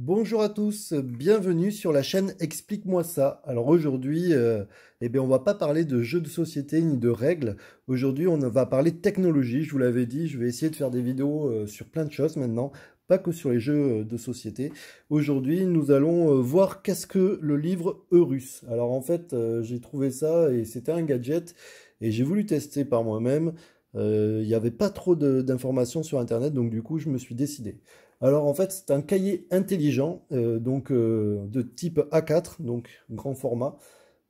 Bonjour à tous, bienvenue sur la chaîne Explique-moi ça. Alors aujourd'hui, on va pas parler de jeux de société ni de règles. Aujourd'hui, on va parler de technologie. Je vous l'avais dit, je vais essayer de faire des vidéos sur plein de choses maintenant, pas que sur les jeux de société. Aujourd'hui, nous allons voir qu'est-ce que le livre Eurus. Alors en fait, j'ai trouvé ça et c'était un gadget et j'ai voulu tester par moi-même. Il n'y avait pas trop d'informations sur Internet, donc du coup, je me suis décidé. Alors en fait, c'est un cahier intelligent, de type A4, donc grand format.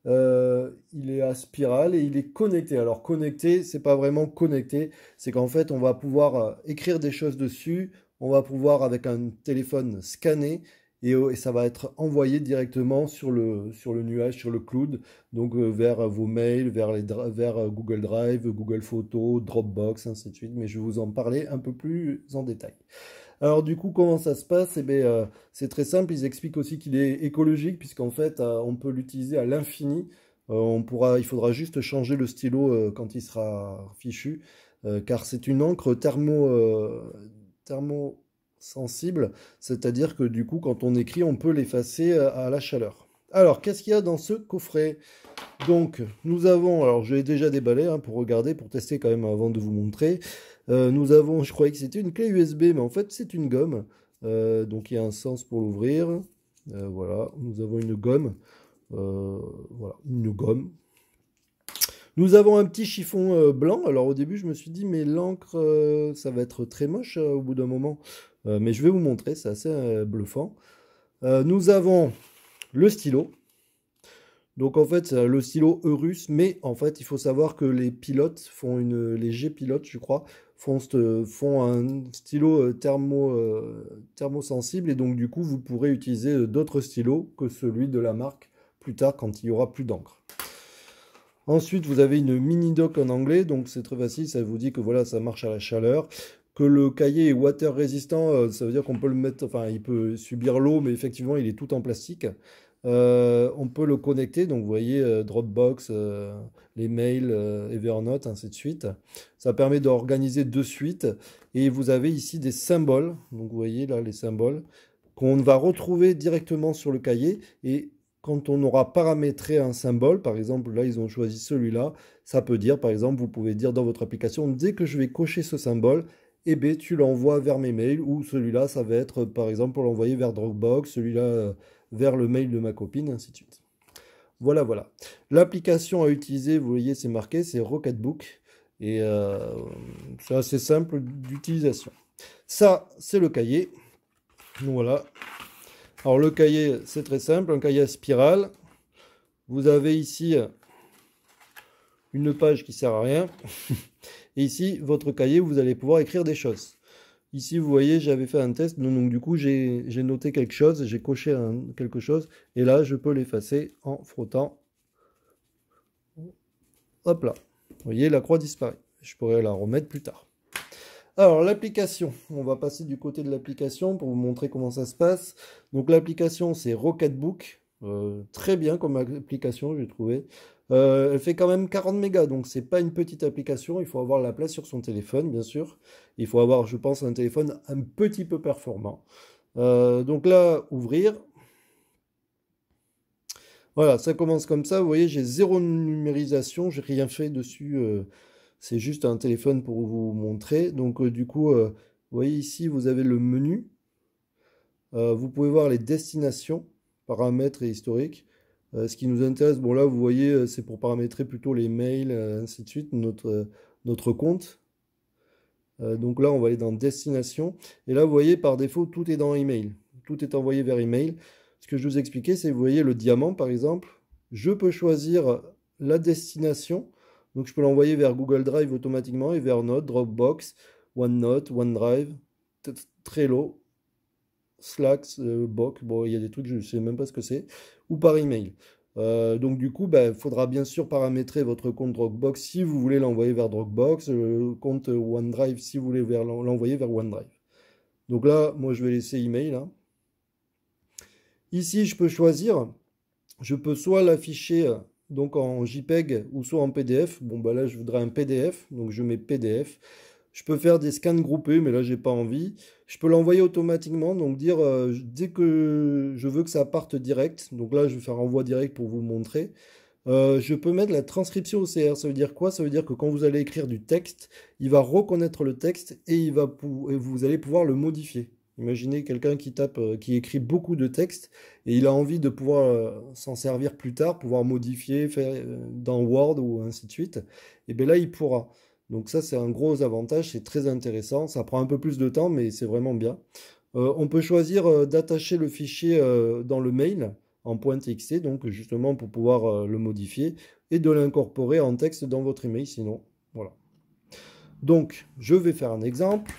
Il est à spirale et il est connecté. Alors connecté, c'est pas vraiment connecté, c'est qu'en fait, on va pouvoir écrire des choses dessus, on va pouvoir avec un téléphone scanner et ça va être envoyé directement sur le nuage, sur le cloud, donc vers vos mails, vers Google Drive, Google Photos, Dropbox, ainsi de suite. Mais je vais vous en parler un peu plus en détail. Alors du coup, comment ça se passe? C'est très simple, ils expliquent aussi qu'il est écologique, puisqu'en fait, on peut l'utiliser à l'infini. Il faudra juste changer le stylo quand il sera fichu, car c'est une encre thermosensible, c'est-à-dire que du coup, quand on écrit, on peut l'effacer à la chaleur. Alors, qu'est-ce qu'il y a dans ce coffret? Donc, nous avons, alors je l'ai déjà déballé hein, pour regarder, pour tester quand même avant de vous montrer. Nous avons, je croyais que c'était une clé USB, mais en fait c'est une gomme. Donc il y a un sens pour l'ouvrir. Voilà, nous avons une gomme. Voilà, une gomme. Nous avons un petit chiffon blanc. Alors au début je me suis dit, mais l'encre, ça va être très moche au bout d'un moment. Mais je vais vous montrer, c'est assez bluffant. Nous avons le stylo. Donc en fait, c'est le stylo Eurus, mais en fait, il faut savoir que les pilotes les G-pilotes, je crois, font un stylo thermosensible, et donc du coup, vous pourrez utiliser d'autres stylos que celui de la marque plus tard quand il y aura plus d'encre. Ensuite, vous avez une mini dock en anglais, donc c'est très facile, ça vous dit que voilà, ça marche à la chaleur. Que le cahier est water résistant, ça veut dire qu'on peut le mettre, enfin, il peut subir l'eau, mais effectivement, il est tout en plastique. On peut le connecter, donc vous voyez Dropbox, les mails, Evernote, ainsi de suite. Ça permet d'organiser de suite. Et vous avez ici des symboles, donc vous voyez là les symboles, qu'on va retrouver directement sur le cahier. Et quand on aura paramétré un symbole, par exemple là ils ont choisi celui-là, ça peut dire par exemple, vous pouvez dire dans votre application, dès que je vais cocher ce symbole, eh bien, tu l'envoies vers mes mails, ou celui-là, ça va être, par exemple, pour l'envoyer vers Dropbox, celui-là, vers le mail de ma copine, ainsi de suite. Voilà, voilà. L'application à utiliser, vous voyez, c'est marqué, c'est Rocketbook, et c'est assez simple d'utilisation. Ça, c'est le cahier. Voilà. Alors, le cahier, c'est très simple, un cahier à spirale. Vous avez ici une page qui sert à rien. Et ici, votre cahier, vous allez pouvoir écrire des choses. Ici, vous voyez, j'avais fait un test, donc du coup, j'ai noté quelque chose, j'ai coché quelque chose, et là, je peux l'effacer en frottant. Hop là. Vous voyez, la croix disparaît. Je pourrais la remettre plus tard. Alors, l'application. On va passer du côté de l'application pour vous montrer comment ça se passe. Donc, l'application, c'est Rocketbook. Très bien comme application, j'ai trouvé. Elle fait quand même 40 mégas, donc c'est pas une petite application. Il faut avoir la place sur son téléphone, bien sûr. Il faut avoir, je pense, un téléphone un petit peu performant. Donc là, ouvrir. Voilà, ça commence comme ça. Vous voyez, j'ai zéro numérisation, j'ai rien fait dessus. C'est juste un téléphone pour vous montrer. Donc du coup, vous voyez ici, vous avez le menu. Vous pouvez voir les destinations, paramètres et historiques. Ce qui nous intéresse, bon là, vous voyez, c'est pour paramétrer plutôt les mails, ainsi de suite, notre compte. Donc là, on va aller dans destination. Et là, vous voyez, par défaut, tout est dans email. Tout est envoyé vers email. Ce que je vous expliquais, c'est, vous voyez, le diamant, par exemple. Je peux choisir la destination. Donc, je peux l'envoyer vers Google Drive automatiquement, et vers Note, Dropbox, OneNote, OneDrive, Trello, Slack, Book. Bon, il y a des trucs, je ne sais même pas ce que c'est. Ou par email. Donc du coup, il faudra bien sûr paramétrer votre compte Dropbox si vous voulez l'envoyer vers Dropbox, le compte OneDrive si vous voulez l'envoyer vers OneDrive. Donc là, moi je vais laisser email, hein. Ici, je peux choisir, je peux soit l'afficher donc en JPEG ou soit en PDF. Bon, là, je voudrais un PDF, donc je mets PDF. Je peux faire des scans groupés, mais là, j'ai pas envie. Je peux l'envoyer automatiquement, donc dire dès que je veux que ça parte direct. Donc là, je vais faire envoi direct pour vous montrer. Je peux mettre la transcription OCR. Ça veut dire quoi? Ça veut dire que quand vous allez écrire du texte, il va reconnaître le texte et, et vous allez pouvoir le modifier. Imaginez quelqu'un qui tape, qui écrit beaucoup de texte et il a envie de pouvoir s'en servir plus tard, pouvoir modifier, faire dans Word ou ainsi de suite. Et bien là, il pourra. Donc ça, c'est un gros avantage, c'est très intéressant. Ça prend un peu plus de temps, mais c'est vraiment bien. On peut choisir d'attacher le fichier dans le mail en .txt, donc justement pour pouvoir le modifier et de l'incorporer en texte dans votre email, sinon, voilà. Donc, je vais faire un exemple.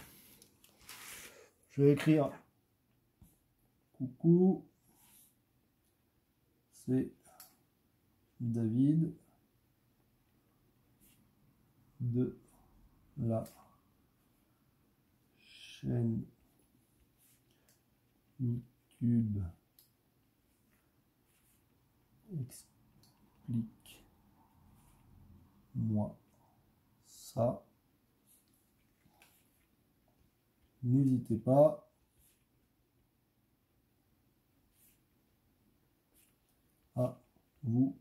Je vais écrire coucou, c'est David de la chaîne YouTube explique-moi ça. N'hésitez pas à vous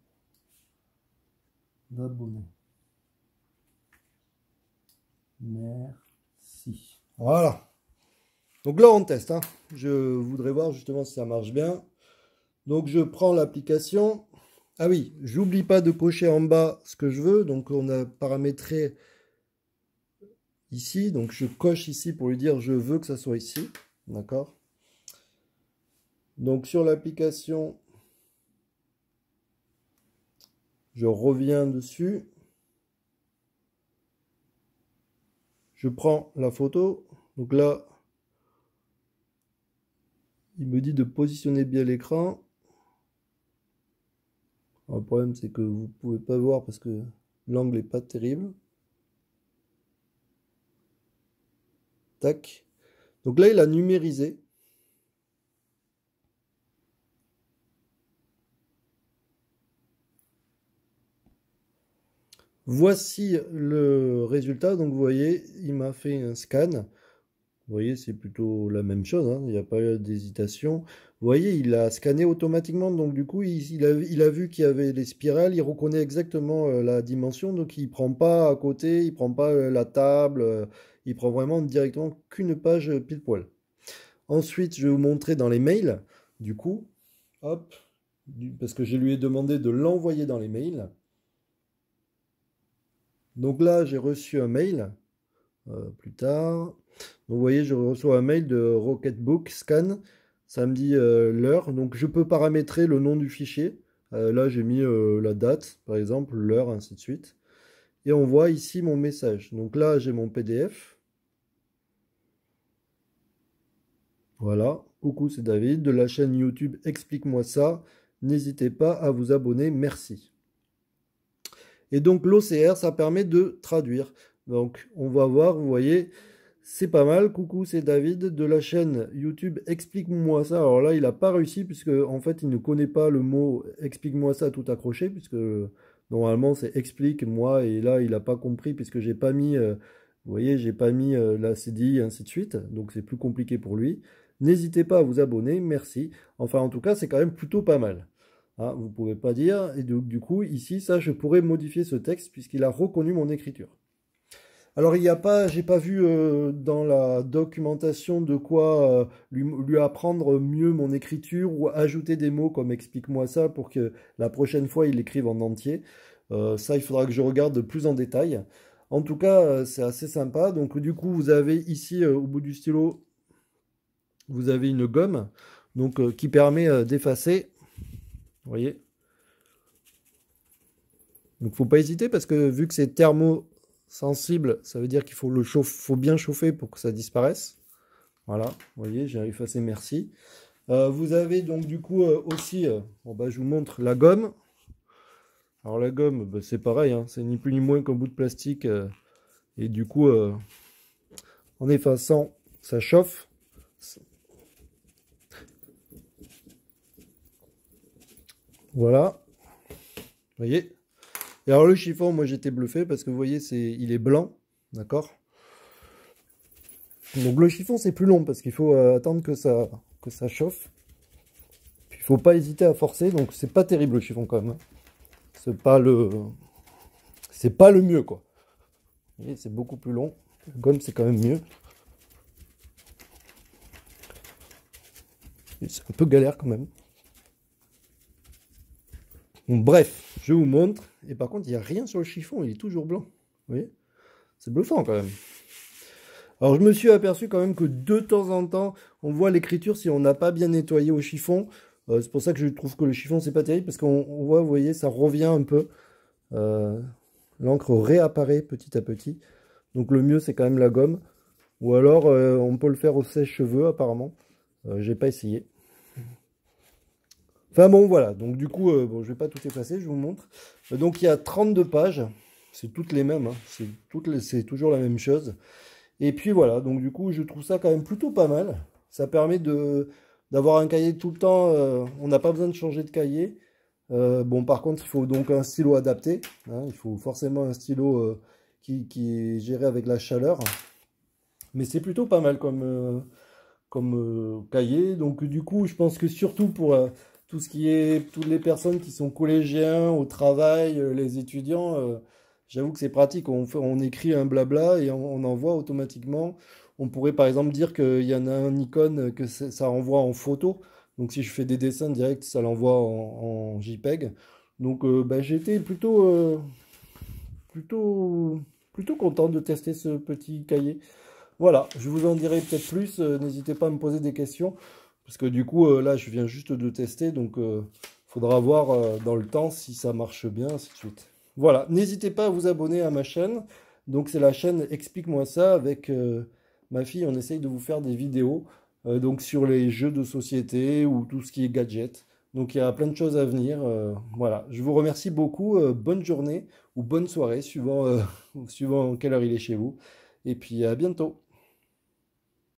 abonner. Merci. Voilà. Donc là, on teste, hein. Je voudrais voir justement si ça marche bien. Donc, je prends l'application. Ah oui, j'oublie pas de cocher en bas ce que je veux. Donc, on a paramétré ici. Donc, je coche ici pour lui dire je veux que ça soit ici. D'accord? Donc, sur l'application, je reviens dessus. Je prends la photo. Donc là, il me dit de positionner bien l'écran. Le problème, c'est que vous ne pouvez pas voir parce que l'angle n'est pas terrible. Tac. Donc là, il a numérisé. Voici le résultat. Donc vous voyez, il m'a fait un scan. Vous voyez, c'est plutôt la même chose, hein. Il n'y a pas d'hésitation. Vous voyez, il a scanné automatiquement. Donc du coup, il a vu qu'il y avait les spirales. Il reconnaît exactement la dimension. Donc il ne prend pas à côté, il ne prend pas la table. Il prend vraiment directement qu'une page pile poil. Ensuite, je vais vous montrer dans les mails. Du coup, hop, parce que je lui ai demandé de l'envoyer dans les mails. Donc là, j'ai reçu un mail plus tard. Donc vous voyez, je reçois un mail de Rocketbook Scan. Ça me dit l'heure. Donc je peux paramétrer le nom du fichier. Là, j'ai mis la date, par exemple, l'heure, ainsi de suite. Et on voit ici mon message. Donc là, j'ai mon PDF. Voilà. Coucou, c'est David de la chaîne YouTube Explique-moi ça. N'hésitez pas à vous abonner. Merci. Et donc l'OCR, ça permet de traduire. Donc on va voir, vous voyez, c'est pas mal. Coucou, c'est David de la chaîne YouTube Explique-moi ça. Alors là, il n'a pas réussi puisque en fait, il ne connaît pas le mot Explique-moi ça tout accroché puisque normalement c'est Explique-moi et là, il n'a pas compris puisque j'ai pas mis, vous voyez, j'ai pas mis la CDI, ainsi de suite. Donc c'est plus compliqué pour lui. N'hésitez pas à vous abonner, merci. Enfin, en tout cas, c'est quand même plutôt pas mal. Ah, vous ne pouvez pas dire. Et donc, du coup, ici, ça, je pourrais modifier ce texte puisqu'il a reconnu mon écriture. Alors, il n'y a pas, j'ai pas vu dans la documentation de quoi lui apprendre mieux mon écriture ou ajouter des mots comme explique-moi ça pour que la prochaine fois, il l'écrive en entier. Ça, il faudra que je regarde de plus en détail. En tout cas, c'est assez sympa. Donc, du coup, vous avez ici, au bout du stylo, vous avez une gomme donc, qui permet d'effacer. Vous voyez? Donc, faut pas hésiter parce que vu que c'est thermosensible, ça veut dire qu'il faut faut bien chauffer pour que ça disparaisse. Voilà, vous voyez, j'ai effacé merci. Vous avez donc du coup aussi, bon, bah, je vous montre la gomme. Alors la gomme, bah, c'est pareil, hein, c'est ni plus ni moins qu'un bout de plastique. Et du coup, en effaçant, ça chauffe. Voilà, vous voyez. Et alors le chiffon, moi j'étais bluffé parce que vous voyez, il est blanc, d'accord? Donc le chiffon c'est plus long parce qu'il faut attendre que ça chauffe. Puis il faut pas hésiter à forcer, donc c'est pas terrible le chiffon quand même, hein. C'est pas le mieux quoi. Vous voyez, c'est beaucoup plus long. Le gomme c'est quand même mieux. C'est un peu galère quand même. Bon, bref, je vous montre. Et par contre, il n'y a rien sur le chiffon, il est toujours blanc. Vous voyez? C'est bluffant quand même. Alors je me suis aperçu quand même que de temps en temps, on voit l'écriture si on n'a pas bien nettoyé au chiffon. C'est pour ça que je trouve que le chiffon, c'est pas terrible, parce qu'on voit, vous voyez, ça revient un peu. L'encre réapparaît petit à petit. Donc le mieux, c'est quand même la gomme. Ou alors, on peut le faire au sèche-cheveux, apparemment. J'ai pas essayé. Enfin bon, voilà. Donc du coup, bon, je vais pas tout effacer, je vous montre. Donc il y a 32 pages. C'est toutes les mêmes, hein. C'est toujours la même chose. Et puis voilà, donc du coup, je trouve ça quand même plutôt pas mal. Ça permet d'avoir un cahier tout le temps. On n'a pas besoin de changer de cahier. Bon, par contre, il faut donc un stylo adapté, hein. Il faut forcément un stylo qui est géré avec la chaleur. Mais c'est plutôt pas mal comme cahier. Donc du coup, je pense que surtout pour tout ce qui est toutes les personnes qui sont collégiens au travail, les étudiants, j'avoue que c'est pratique. On écrit un blabla et on envoie automatiquement. On pourrait par exemple dire qu'il y en a un icône que ça renvoie en photo. Donc si je fais des dessins directs, ça l'envoie en JPEG. Donc bah, j'ai été plutôt, plutôt content de tester ce petit cahier. Voilà, je vous en dirai peut-être plus. N'hésitez pas à me poser des questions. Parce que du coup, là, je viens juste de tester. Donc, il faudra voir dans le temps si ça marche bien, ainsi de suite. Voilà, n'hésitez pas à vous abonner à ma chaîne. Donc, c'est la chaîne Explique-moi ça. Avec ma fille, on essaye de vous faire des vidéos donc sur les jeux de société ou tout ce qui est gadget. Donc, il y a plein de choses à venir. Voilà, je vous remercie beaucoup. Bonne journée ou bonne soirée, suivant quelle heure il est chez vous. Et puis, à bientôt.